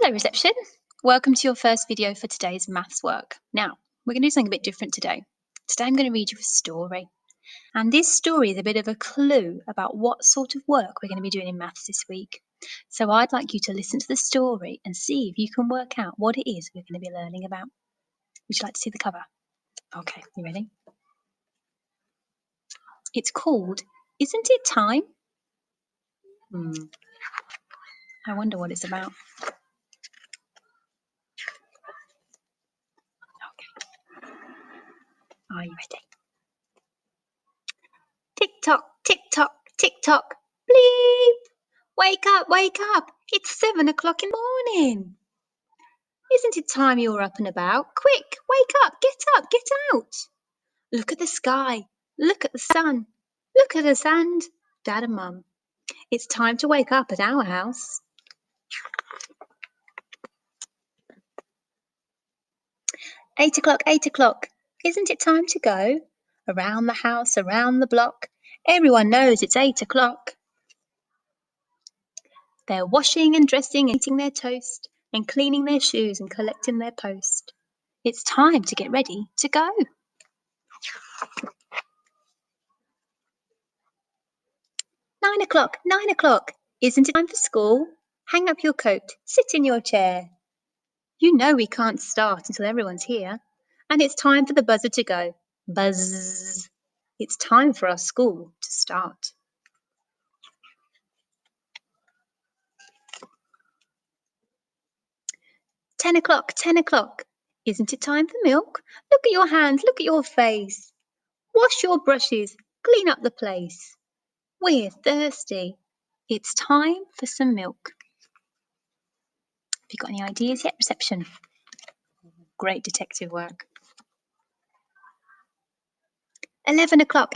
Hello reception, welcome to your first video for today's maths work. Now, we're going to do something a bit different today. Today I'm going to read you a story. And this story is a bit of a clue about what sort of work we're going to be doing in maths this week. So I'd like you to listen to the story and see if you can work out what it is we're going to be learning about. Would you like to see the cover? Okay, you ready? It's called, Isn't It Time? I wonder what it's about. Okay. Are you ready? Tick tock, tick tock, tick tock, bleep! Wake up! It's 7 o'clock in the morning. Isn't it time you were up and about? Quick, wake up, get out. Look at the sky, look at the sun, look at the sand. Dad and Mum, it's time to wake up at our house. Eight o'clock, isn't it time to go? Around the house, around the block, everyone knows it's 8 o'clock. They're washing and dressing and eating their toast and cleaning their shoes and collecting their post. It's time to get ready to go. 9 o'clock, isn't it time for school? Hang up your coat, sit in your chair. You know we can't start until everyone's here. And it's time for the buzzer to go. Buzz. It's time for our school to start. 10 o'clock, isn't it time for milk? Look at your hands, look at your face. Wash your brushes, clean up the place. We're thirsty. It's time for some milk. Have you got any ideas yet, reception? Great detective work. 11 o'clock,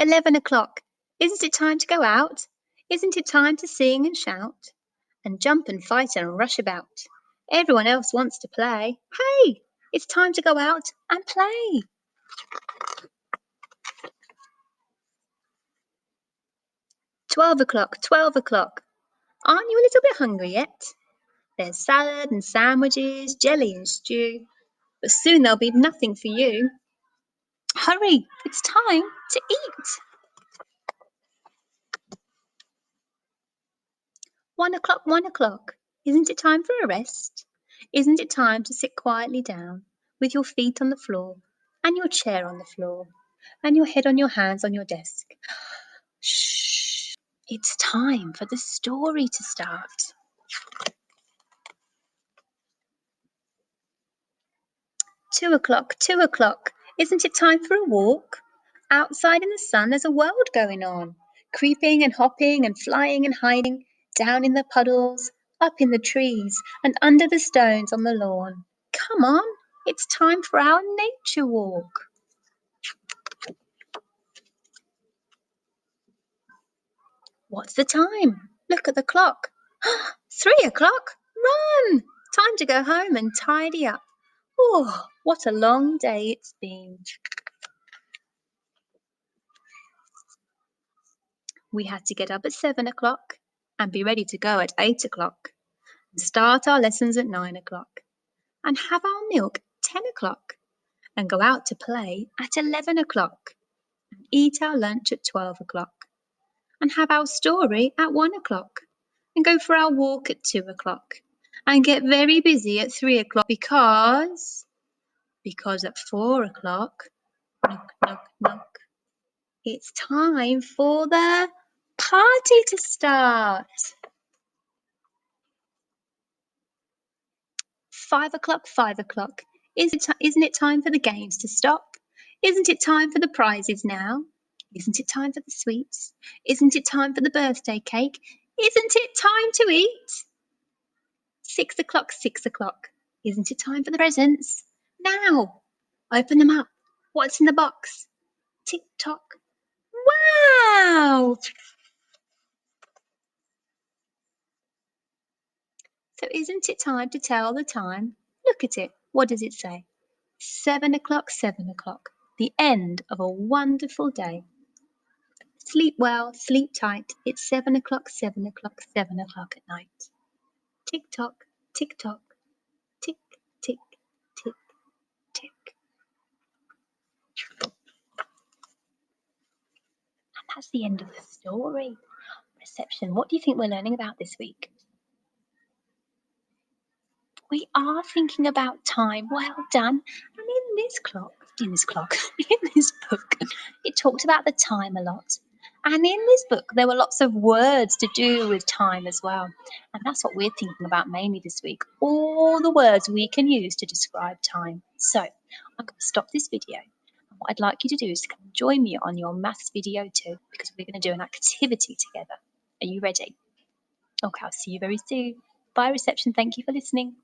isn't it time to go out? Isn't it time to sing and shout and jump and fight and rush about? Everyone else wants to play. Hey, it's time to go out and play. 12 o'clock, aren't you a little bit hungry yet? There's salad and sandwiches, jelly and stew, but soon there'll be nothing for you. Hurry, it's time to eat. 1 o'clock, isn't it time for a rest? Isn't it time to sit quietly down with your feet on the floor and your chair on the floor and your head on your hands on your desk? Shh, it's time for the story to start. 2 o'clock, isn't it time for a walk? Outside in the sun there's a world going on, creeping and hopping and flying and hiding, down in the puddles, up in the trees and under the stones on the lawn. Come on, it's time for our nature walk. What's the time? Look at the clock. 3 o'clock, run! Time to go home and tidy up. Oh, what a long day it's been. We had to get up at 7 o'clock and be ready to go at 8 o'clock and start our lessons at 9 o'clock and have our milk at 10 o'clock and go out to play at 11 o'clock and eat our lunch at 12 o'clock and have our story at 1 o'clock and go for our walk at 2 o'clock and get very busy at 3 o'clock because at 4 o'clock, knock, knock, knock, it's time for the party to start. 5 o'clock, isn't it time for the games to stop? Isn't it time for the prizes now? Isn't it time for the sweets? Isn't it time for the birthday cake? Isn't it time to eat? 6 o'clock, isn't it time for the presents? Now, open them up. What's in the box? Tick tock. Wow! So isn't it time to tell the time? Look at it. What does it say? 7 o'clock, the end of a wonderful day. Sleep well, sleep tight. It's 7 o'clock at night. Tick tock, tick tock. That's the end of the story. Reception. What do you think we're learning about this week? We are thinking about time. Well done. And in this book, it talked about the time a lot. And in this book, there were lots of words to do with time as well. And that's what we're thinking about mainly this week. All the words we can use to describe time. So I'm going to stop this video. And what I'd like you to do is to come and join me on your maths video too, because we're going to do an activity together. Are you ready? Okay, I'll see you very soon. Bye, reception. Thank you for listening.